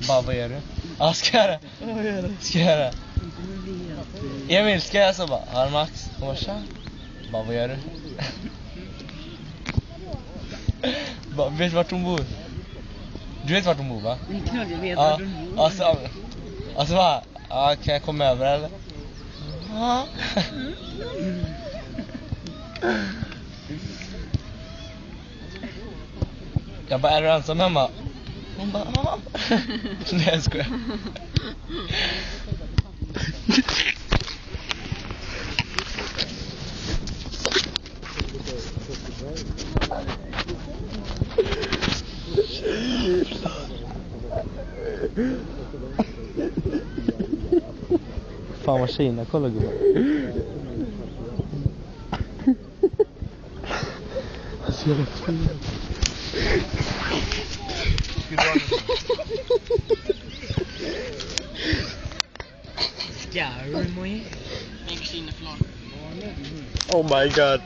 Bara, vad gör du? Ja, ska jag göra? Ska jag göra? Emil, ska jag så bara? Ja, Max, morsa. Bara, vad gör du? Bara, vet vart hon bor? Du vet vart hon bor, va? Det är klart jag vet vart hon bor. Alltså bara, ja, kan jag komma över eller? Ja. Jag bara, är du ensam hemma? Hon bara, ja. Nej, jag skojar. Fan vad Kina, kolla gubben. Alltså jag vet inte. Scary, Oh my god.